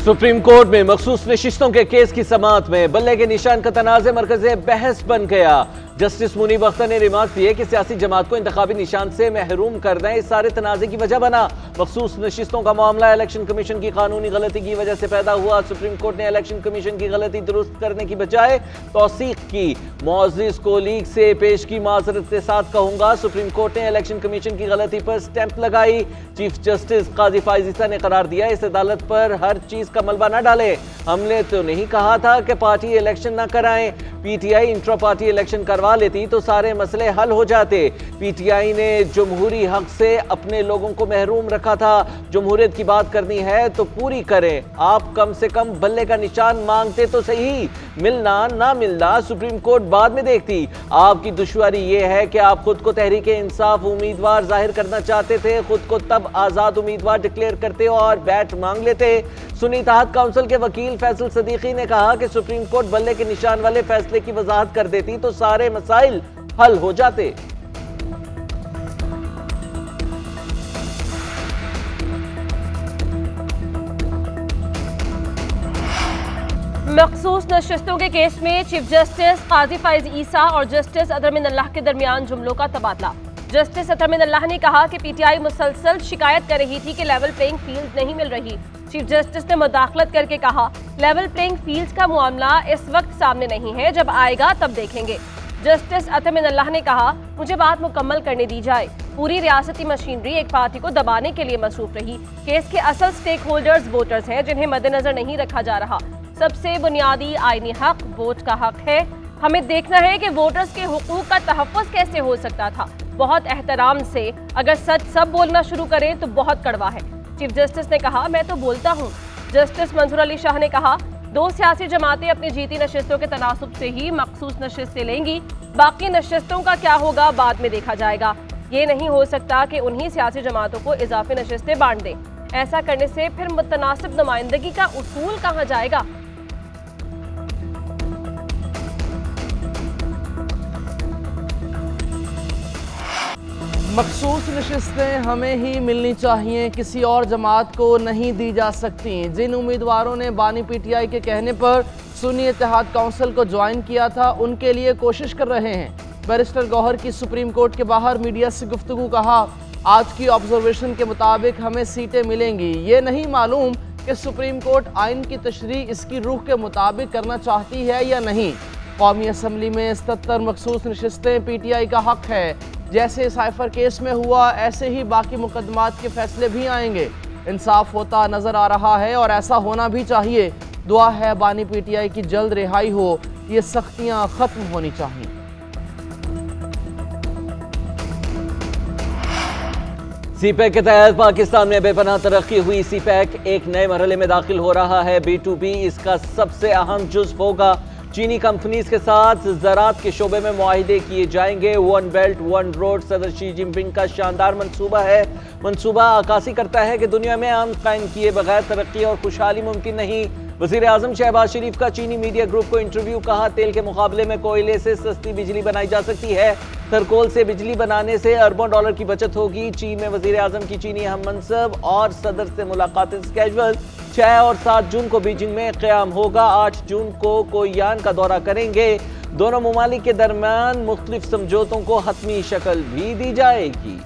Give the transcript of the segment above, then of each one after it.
Supreme court में मखसूस नशिस्तों के केस की समाअत में बल्ले के निशान का तनाज़े मरकज़े बहस बन गया। जस्टिस मुनीब अख्तर ने रिमार्क दिए कि सियासी जमात को इंतखाबी निशान से महरूम करना इस सारे तनाज़े की वजह बना। मखसूस नशिस्तों का मामला इलेक्शन कमीशन की कानूनी गलती की वजह से पैदा हुआ। सुप्रीम कोर्ट ने इलेक्शन कमीशन की गलती दुरुस्त करने की बजाय तौसीक की। मुअज़्ज़िज़ को लीग से पेश की माज़रत के साथ कहूंगा। सुप्रीम कोर्ट ने इलेक्शन कमीशन की गलती पर स्टैंप लगाई। चीफ जस्टिस काजी फाइज़ ईसा ने करार दिया, इस अदालत पर हर चीज का मलबा न डाले। हमने तो नहीं कहा था कि पार्टी इलेक्शन न कराएं। पीटीआई इंट्रा पार्टी इलेक्शन करवा लेती तो सारे मसले हल हो जाते। पीटीआई ने जमहूरी हक से अपने लोगों को महरूम रखा था। जमहूरियत की बात करनी है तो पूरी करें। आप कम से कम बल्ले का निशान मांगते तो सही। मिलना ना मिलना सुप्रीम कोर्ट बाद में देखती। आपकी दुश्वारी यह है कि आप खुद को तहरीक इंसाफ उम्मीदवार जाहिर करना चाहते थे, खुद को तब आजाद उम्मीदवार डिक्लेयर करते और बैट मांग लेते। सुन्नी इत्तेहाद काउंसिल के वकील फैसल सदीकी ने कहा कि सुप्रीम कोर्ट बल्ले के निशान वाले फैसले की वजाहत कर देती तो सारे मसाइल हल हो जाते। मखसूस नशिस्तों के केस में चीफ जस्टिस काजी फाइज ईसा और जस्टिस अतर मिन अल्लाह के दरमियान जुमलों का तबादला। जस्टिस अतर मिन अल्लाह ने कहा कि पीटीआई मुसलसल शिकायत कर रही थी कि लेवल प्लेइंग फील्ड नहीं मिल रही। चीफ जस्टिस ने मुदाखलत करके कहा, लेवल प्लेइंग फील्ड का मामला इस वक्त सामने नहीं है, जब आएगा तब देखेंगे। जस्टिस अतर मिन अल्लाह ने कहा, मुझे बात मुकम्मल करने दी जाए। पूरी रियासती मशीनरी एक पार्टी को दबाने के लिए मसरूफ रही। केस के असल स्टेक होल्डर्स वोटर्स हैं, जिन्हें मद्देनजर नहीं रखा जा रहा। सबसे बुनियादी आईनी हक वोट का हक है। हमें देखना है कि वोटर्स के हुकूक का तहफ़्फ़ुज़ कैसे हो सकता था। बहुत एहतराम से अगर सच सब बोलना शुरू करें तो बहुत कड़वा है। चीफ जस्टिस ने कहा, मैं तो बोलता हूँ। जस्टिस मंसूर अली शाह ने कहा, दो सियासी जमातें अपनी जीती नशिस्तों के तनासुब से ही मखसूस नशिस्तें लेंगी। बाकी नशिस्तों का क्या होगा बाद में देखा जाएगा। ये नहीं हो सकता कि उन्हीं सियासी जमातों को इजाफी नशिस्तें बांट दें। ऐसा करने से फिर मुतनासिब नुमाइंदगी का उसूल कहाँ जाएगा। मखसूस नशिस्तें हमें ही मिलनी चाहिए, किसी और जमात को नहीं दी जा सकती। जिन उम्मीदवारों ने बानी पीटीआई के कहने पर सुन्नी इत्तेहाद काउंसिल को ज्वाइन किया था, उनके लिए कोशिश कर रहे हैं। बैरिस्टर गौहर की सुप्रीम कोर्ट के बाहर मीडिया से गुफ्तगू, कहा, आज की ऑब्जर्वेशन के मुताबिक हमें सीटें मिलेंगी। ये नहीं मालूम कि सुप्रीम कोर्ट आइन की तशरीह इसकी रूह के मुताबिक करना चाहती है या नहीं। कौमी असम्बली में 77 मखसूस नशिस्तें पीटीआई का हक है। जैसे साइफर केस में हुआ, ऐसे ही बाकी मुकदमात के फैसले भी आएंगे। इंसाफ होता नजर आ रहा है और ऐसा होना भी चाहिए। दुआ है बानी पीटीआई की जल्द रिहाई हो। ये सख्तियां खत्म होनी चाहिए। सीपैक के तहत पाकिस्तान में बेपनाह तरक्की हुई। सीपैक एक नए मरहले में दाखिल हो रहा है। B2B इसका सबसे अहम जुज़्व होगा। चीनी कंपनीज के साथ ज़राअत के शोबे में मुआहिदे किए जाएंगे। वन बेल्ट वन रोड सदर शी जिनपिंग का शानदार मंसूबा है। मंसूबा अक्कासी करता है कि दुनिया में अमन कायम किए बगैर तरक्की और खुशहाली मुमकिन नहीं। वज़ीर आज़म शहबाज शरीफ का चीनी मीडिया ग्रुप को इंटरव्यू, कहा, तेल के मुकाबले में कोयले से सस्ती बिजली बनाई जा सकती है। थरकोल से बिजली बनाने से अरबों डॉलर की बचत होगी। चीन में वज़ीर आज़म की चीनी हम मनसब और सदर से मुलाकातें कैजुअल। 6 और 7 जून को बीजिंग में क़याम होगा। 8 जून को कोरियान का दौरा करेंगे। दोनों ममालिक के दरमियान मुख्तलिफ समझौतों को हतमी शक्ल भी दी जाएगी।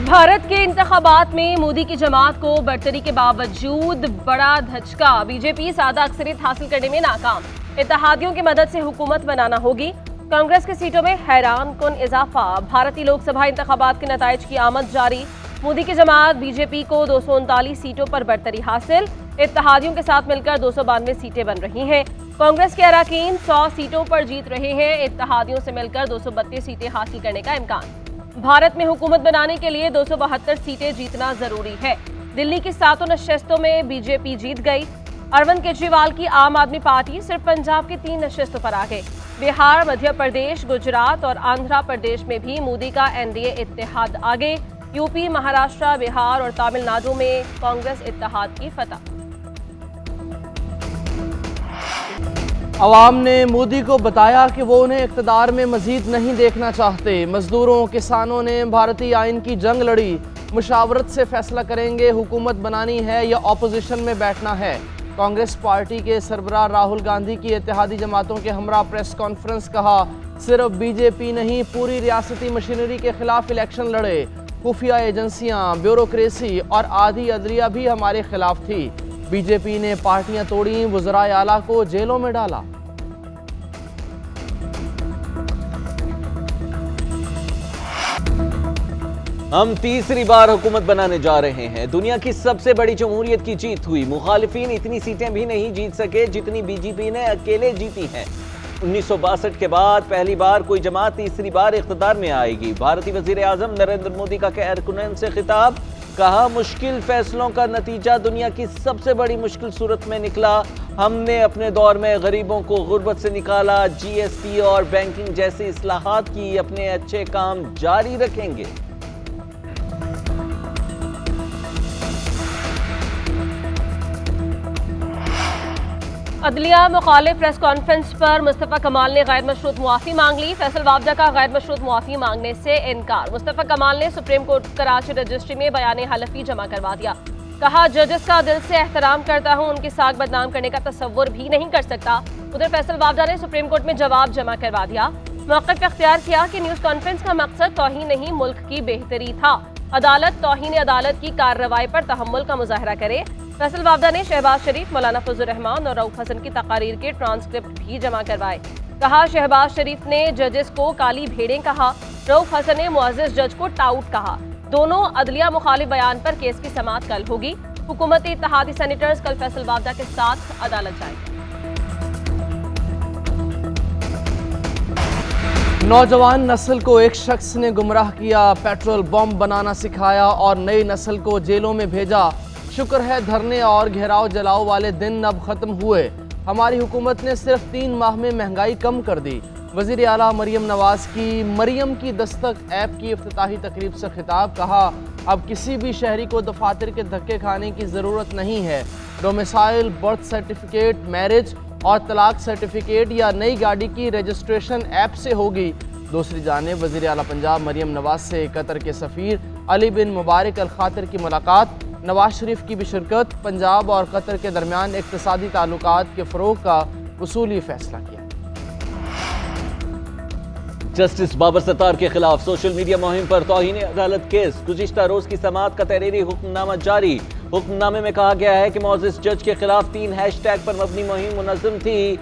भारत के इंतखाबात में मोदी की जमात को बरतरी के बावजूद बड़ा धचका। बीजेपी सादा अक्सरियत हासिल करने में नाकाम। इत्तेहादियों की मदद से हुकूमत बनाना होगी। कांग्रेस की सीटों में हैरान कुन इजाफा। भारतीय लोकसभा इंतखाबात के नताइज की आमद जारी। मोदी की जमात बीजेपी को 239 सीटों पर बरतरी हासिल। इत्तेहादियों के साथ मिलकर 292 सीटें बन रही हैं। कांग्रेस के अराकीन 100 सीटों पर जीत रहे हैं। इत्तेहादियों से मिलकर 232 सीटें हासिल करने का इम्कान। भारत में हुकूमत बनाने के लिए 272 सीटें जीतना जरूरी है। दिल्ली की 7 नशिस्तों में बीजेपी जीत गई। अरविंद केजरीवाल की आम आदमी पार्टी सिर्फ पंजाब की 3 नशिस्तों पर आ गई। बिहार, मध्य प्रदेश, गुजरात और आंध्र प्रदेश में भी मोदी का एनडीए इत्तेहाद आगे। यूपी, महाराष्ट्र, बिहार और तमिलनाडु में कांग्रेस इत्तेहाद की फतह। अवाम ने मोदी को बताया कि वो उन्हें इक़्तिदार में मजीद नहीं देखना चाहते। मजदूरों, किसानों ने भारतीय आइन की जंग लड़ी। मुशावरत से फैसला करेंगे हुकूमत बनानी है या अपोजिशन में बैठना है। कांग्रेस पार्टी के सरबराह राहुल गांधी की इत्तेहादी जमातों के हमरा प्रेस कॉन्फ्रेंस, कहा सिर्फ बीजेपी नहीं पूरी रियासती मशीनरी के खिलाफ इलेक्शन लड़े, खुफिया एजेंसियां, ब्यूरोक्रेसी और आधी अदलिया भी हमारे खिलाफ थी। बीजेपी ने पार्टियां तोड़ी, वज़राए आला को जेलों में डाला। हम तीसरी बार हुकूमत बनाने जा रहे हैं। दुनिया की सबसे बड़ी जमहूरियत की जीत हुई। मुखालिफिन इतनी सीटें भी नहीं जीत सके जितनी बीजेपी ने अकेले जीती हैं। 1962 के बाद पहली बार कोई जमात तीसरी बार इख्तिदार में आएगी। भारतीय वजीर आजम नरेंद्र मोदी का कारकुनैन से खिताब, कहा मुश्किल फैसलों का नतीजा दुनिया की सबसे बड़ी मुश्किल सूरत में निकला। हमने अपने दौर में गरीबों को गुर्बत से निकाला। जीएसटी और बैंकिंग जैसी इस्लाहात की अपने अच्छे काम जारी रखेंगे। अदलिया मुखालिफ प्रेस कॉन्फ्रेंस पर मुस्तफ़ा कमाल ने गैर मशरूत मुआफ़ी मांग ली। फैसल वाबदा का गैर मशरूत मुआफ़ी मांगने से इनकार। मुस्तफ़ा कमाल ने सुप्रीम कोर्ट कराची रजिस्ट्री में बयान हलफी जमा करवा दिया। कहा जजेस का दिल से एहतराम करता हूँ, उनकी साख बदनाम करने का तस्वुर भी नहीं कर सकता। उधर फैसल वाबदा ने सुप्रीम कोर्ट में जवाब जमा करवा दिया। मौक़िफ़ इख्तियार किया कि न्यूज़ कॉन्फ्रेंस का मकसद तौहीन नहीं मुल्क की बेहतरी था। अदालत तौहीन अदालत की कार्रवाई पर तहम्मुल का मुजाहरा करे। फैसल वाबदा ने शहबाज शरीफ, मौलाना फजल रहमान और रऊफ हसन की तकारीर के ट्रांसक्रिप्ट भी जमा करवाए। कहा शहबाज शरीफ ने जजेस को काली भेड़ें कहा, रऊफ हसन ने मुअज़्ज़िज़ जज को टाउट कहा। दोनों अदलिया मुखालिफ बयान पर केस की समाअत कल होगी। हुकूमती इत्तेहादी सेनेटर्स कल फैसल वाबदा के साथ अदालत जाएंगे। नौजवान नस्ल को एक शख्स ने गुमराह किया, पेट्रोल बम बनाना सिखाया और नई नस्ल को जेलों में भेजा। शुक्र है धरने और घेराव जलाओ वाले दिन अब खत्म हुए। हमारी हुकूमत ने सिर्फ 3 माह में महंगाई कम कर दी। वज़ीर आला मरियम नवाज की मरियम की दस्तक ऐप की इफ्तिताही तकरीब से खिताब, कहा अब किसी भी शहरी को दफातर के धक्के खाने की ज़रूरत नहीं है। डोमिसाइल, बर्थ सर्टिफिकेट, मैरिज और तलाक सर्टिफिकेट या नई गाड़ी की रजिस्ट्रेशन ऐप से होगी। दूसरी जानिब वज़ीर आला पंजाब मरियम नवाज से कतर के सफ़ीर अली बिन मुबारक अल खातिर की मुलाकात, नवाज शरीफ की भी शिरकत, पंजाब और कतर के दरमियान इक़्तिसादी ताल्लुकात के फ़रोग़ का उसूली फैसला किया। जस्टिस बाबर सत्तार के खिलाफ सोशल मीडिया मुहिम पर तौहीन अदालत केस। गुज़िश्ता रोज की समाअत का तहरीरी हुक्मनामा जारी। हुक्मनामे में कहा गया है कि मुअज़्ज़िज़ जज के खिलाफ 3 हैशटैग पर मबनी मुहिम मुनज़्ज़म थी।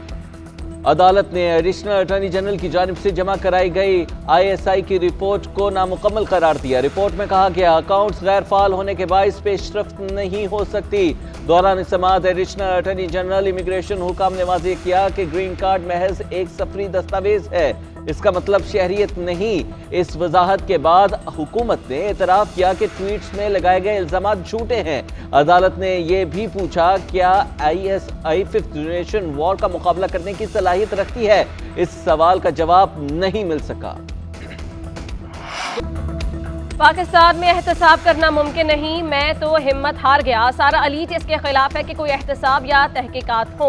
अदालत ने एडिशनल अटॉर्नी जनरल की जानिब से जमा कराई गई ISI की रिपोर्ट को नामुकम्मल करार दिया। रिपोर्ट में कहा गया अकाउंट्स गैर फाल होने के बाइस पेशरफ्त नहीं हो सकती। दौरान समाअत एडिशनल अटॉर्नी जनरल इमिग्रेशन हुकाम ने वाज़ेह किया कि ग्रीन कार्ड महज एक सफरी दस्तावेज है, इसका मतलब शहरियत नहीं। इस वजाहत के बाद हुकूमत ने एतराफ़ किया कि ट्वीट्स में लगाए गए इल्ज़ामात झूठे हैं। अदालत ने यह भी पूछा क्या ISI 5th जनरेशन वॉर का मुकाबला करने की सलाहियत रखती है। इस सवाल का जवाब नहीं मिल सका। पाकिस्तान में एहतसाब करना मुमकिन नहीं, मैं तो हिम्मत हार गया। सारा अलीट इसके खिलाफ है कि कोई एहतसाब या तहकीकात हो।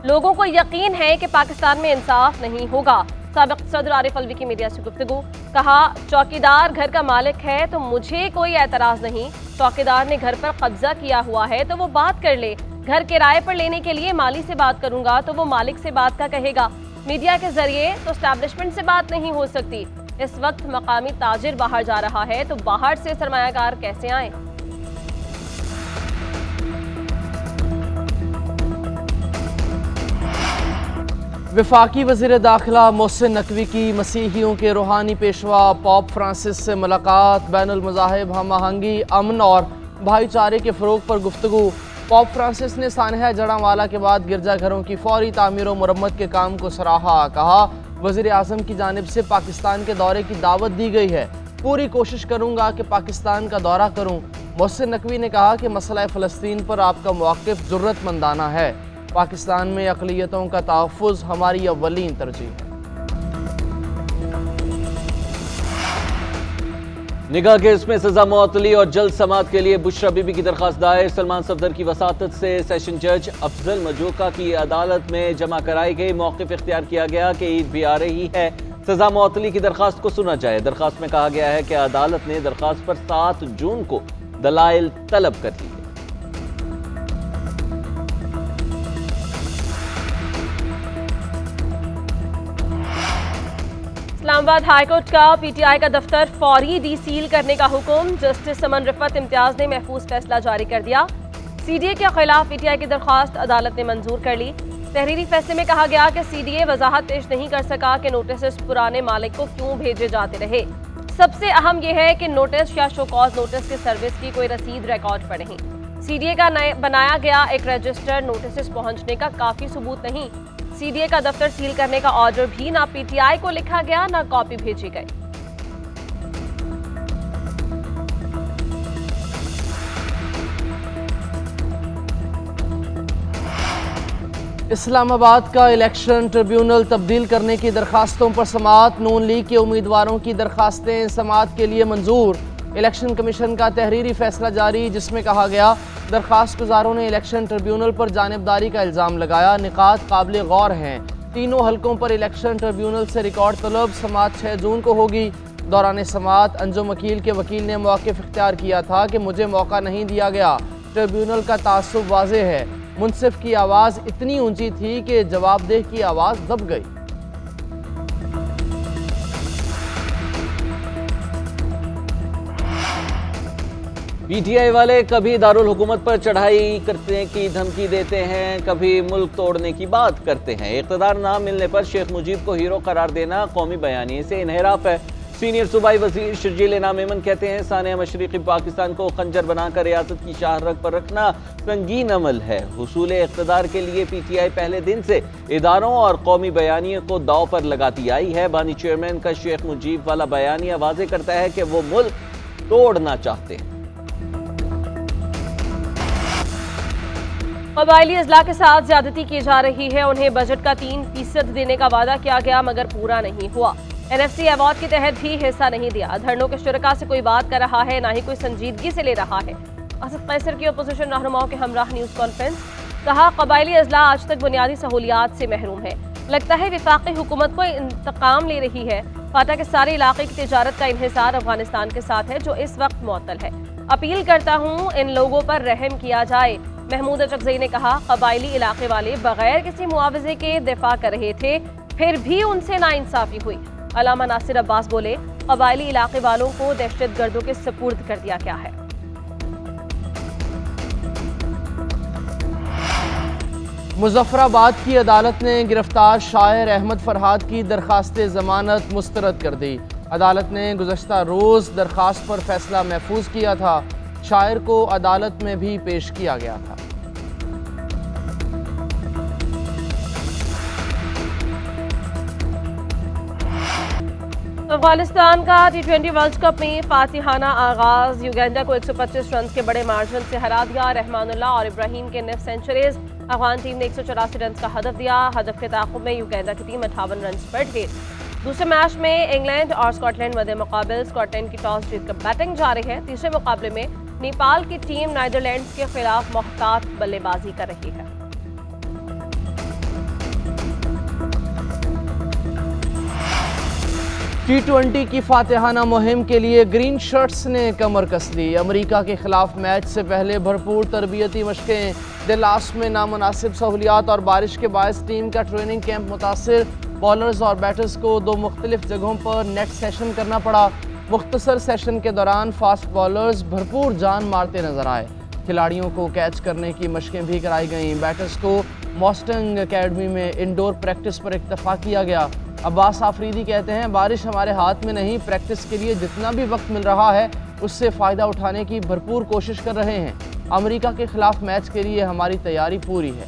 लोगों को यकीन है कि पाकिस्तान में इंसाफ नहीं होगा। साबिक सदर आरिफ अलवी की मीडिया से गुफ्तगू, कहा चौकीदार घर का मालिक है तो मुझे कोई एतराज़ नहीं। चौकीदार ने घर पर कब्जा किया हुआ है तो वो बात कर ले। घर किराए पर लेने के लिए माली से बात करूंगा तो वो मालिक से बात का कहेगा। मीडिया के जरिए तो एस्टैब्लिशमेंट से बात नहीं हो सकती। इस वक्त मकामी ताजिर बाहर जा रहा है तो बाहर से सरमायाकार कैसे आए। वफाकी वज़ीर दाखिला मोहसिन नकवी की मसीहियों के रूहानी पेशवा पोप फ्रांसिस से मुलाकात। बैनुल मज़ाहिब हम आहंगी, अमन और भाईचारे के फ़रोग़ पर गुफ्तगू। पोप फ्रांसिस ने सानहा जड़ांवाला के बाद गिरजाघरों की फौरी तामीर और मुरम्मत के काम को सराहा। कहा वज़ीर आज़म की जानिब से पाकिस्तान के दौरे की दावत दी गई है, पूरी कोशिश करूँगा कि पाकिस्तान का दौरा करूँ। मोहसिन नकवी ने कहा कि मसला फ़लस्तीन पर आपका मौक़िफ़ ज़रूरतमंदाना है। पाकिस्तान में अक़लियतों का तहफ़्फ़ुज़ हमारी अव्वलीन तरजीह है। निगाह केस में सजा मुअत्तली और जल्द समाअत के लिए बुशरा बीबी की दरख्वास्त दायर। सलमान सफदर की वसातत से सेशन जज अफजल मजूका की अदालत में जमा कराई गई। मौक़िफ़ इख्तियार किया गया कि ईद भी आ रही है, सजा मुअत्तली की दरखास्त को सुना जाए। दरखास्त में कहा गया है कि अदालत ने दरखास्त पर 7 जून को दलाइल तलब कर ली। इस्लामाबाद हाईकोर्ट का पीटीआई का दफ्तर फौरी डीसील करने का हुक्म। जस्टिस समन रिफत इम्तियाज ने महफूज फैसला जारी कर दिया। सीडीए के खिलाफ पीटीआई की दरखास्त अदालत ने मंजूर कर ली। तहरीरी फैसले में कहा गया कि सीडीए वजाहत पेश नहीं कर सका कि नोटिस पुराने मालिक को क्यों भेजे जाते रहे। सबसे अहम यह है कि नोटिस या शोकॉज नोटिस की सर्विस की कोई रसीद रिकॉर्ड पर नहीं। सीडीए का बनाया गया एक रजिस्टर नोटिस पहुंचने का काफी सबूत नहीं। सीडीए का दफ्तर सील करने का ऑर्डर भी ना पीटीआई को लिखा गया ना कॉपी भेजी गई। इस्लामाबाद का इलेक्शन ट्रिब्यूनल तब्दील करने की दरखास्तों पर समाअत। नून लीग के उम्मीदवारों की दरखास्तें समाअत के लिए मंजूर। इलेक्शन कमीशन का तहरीरी फैसला जारी, जिसमें कहा गया दरखास्त गुजारों ने इलेक्शन ट्रिब्यूनल पर जानिबदारी का इल्ज़ाम लगाया। निकात काबिल गौर हैं। तीनों हलकों पर इलेक्शन ट्रिब्यूनल से रिकॉर्ड तलब। समाअत 6 जून को होगी। दौरान समाअत अंजुम वकील के वकील ने मौक़िफ़ इख्तियार किया था कि मुझे मौका नहीं दिया गया। ट्रिब्यूनल का तासुब वाज़ेह है। मुंसिफ की आवाज़ इतनी ऊंची थी कि जवाबदेह की आवाज़ दब गई। पीटीआई वाले कभी दारुल हुकूमत पर चढ़ाई करने की धमकी देते हैं, कभी मुल्क तोड़ने की बात करते हैं। इक़्तिदार ना मिलने पर शेख मुजीब को हीरो करार देना कौमी बयानी से इन्हिराफ है। सीनियर सूबाई वजीर शर्जील इनाम मेमन कहते हैं सानिया मशरिकी पाकिस्तान को खंजर बनाकर रियासत की शाहरग पर रखना संगीन अमल है। हुसूल इक़्तिदार के लिए पीटीआई पहले दिन से इदारों और कौमी बयानियों को दाव पर लगाती आई है। बानी चेयरमैन का शेख मुजीब वाला बयानिया वाज़ेह करता है कि वो मुल्क तोड़ना चाहते हैं। कबायली अजला के साथ ज्यादती की जा रही है। उन्हें बजट का 3% देने का वादा किया गया मगर पूरा नहीं हुआ। एनएफसी अवार्ड के तहत भी हिस्सा नहीं दिया। धरनों के शुरका से कोई बात कर रहा है, ना ही कोई संजीदगी से ले रहा है। असद कैसर की अपोजिशन रहनुमाओं के हमराह न्यूज़ कॉन्फ्रेंस। कहा कबायली अजला आज तक बुनियादी सहूलियात से महरूम है। लगता है वफाकी हुकूमत को इंतकाम ले रही है। फाटा के सारे इलाके की तिजारत का इन्हिसार अफगानिस्तान के साथ है जो इस वक्त मुअत्तल है। अपील करता हूँ इन लोगों पर रहम किया जाए। महमूद अचकज़ई ने कहा कबायली इलाके वाले बगैर किसी मुआवजे के दिफा कर रहे थे, फिर भी उनसे नाइंसाफी हुई। अलामा नासिर अब्बास बोले कबायली इलाके वालों को दहशतगर्दों के सपुर्द कर दिया गया है। मुजफ्फराबाद की अदालत ने गिरफ्तार शायर अहमद फरहाद की दरखास्त जमानत मुस्तरद कर दी। अदालत ने गुज़श्ता रोज़ दरखास्त पर फैसला महफूज किया था। शायर को अदालत में भी पेश किया गया था। अफगानिस्तान का T20 वर्ल्ड कप में फातिहाना आगाज। युगांडा को 125 रन के बड़े मार्जिन से हरा दिया। रहमानुल्लाह और इब्राहिम के निफ सेंचुरीज। अफगान टीम ने 184 रन का हदफ दिया। हदफ के ताक़ुब में युगांडा की टीम 58 रन पर ढेर। दूसरे मैच में इंग्लैंड और स्कॉटलैंड मध्य मुकाबले। स्कॉटलैंड की टॉस जीतकर बैटिंग जारी है। तीसरे मुकाबले में नेपाल की टीम नीदरलैंड्स के खिलाफ मोहतात बल्लेबाजी कर रही है। T20 की फातिहाना मुहिम के लिए ग्रीन शर्ट्स ने कमर कस ली। अमेरिका के खिलाफ मैच से पहले भरपूर तरबियती मशकें। डलास में नामुनासिब सहूलियात और बारिश के बायस टीम का ट्रेनिंग कैंप मुतासिर। बॉलर्स और बैटर्स को 2 मुख्तलिफ जगहों पर नेट सेशन करना पड़ा। मुख्तसर सेशन के दौरान फास्ट बॉलर्स भरपूर जान मारते नजर आए। खिलाड़ियों को कैच करने की मशकें भी कराई गईं। बैटर्स को मॉस्टंग अकेडमी में इंडोर प्रैक्टिस पर इत्तफाक किया गया। अब्बास आफरीदी कहते हैं बारिश हमारे हाथ में नहीं, प्रैक्टिस के लिए जितना भी वक्त मिल रहा है उससे फ़ायदा उठाने की भरपूर कोशिश कर रहे हैं। अमेरिका के खिलाफ मैच के लिए हमारी तैयारी पूरी है।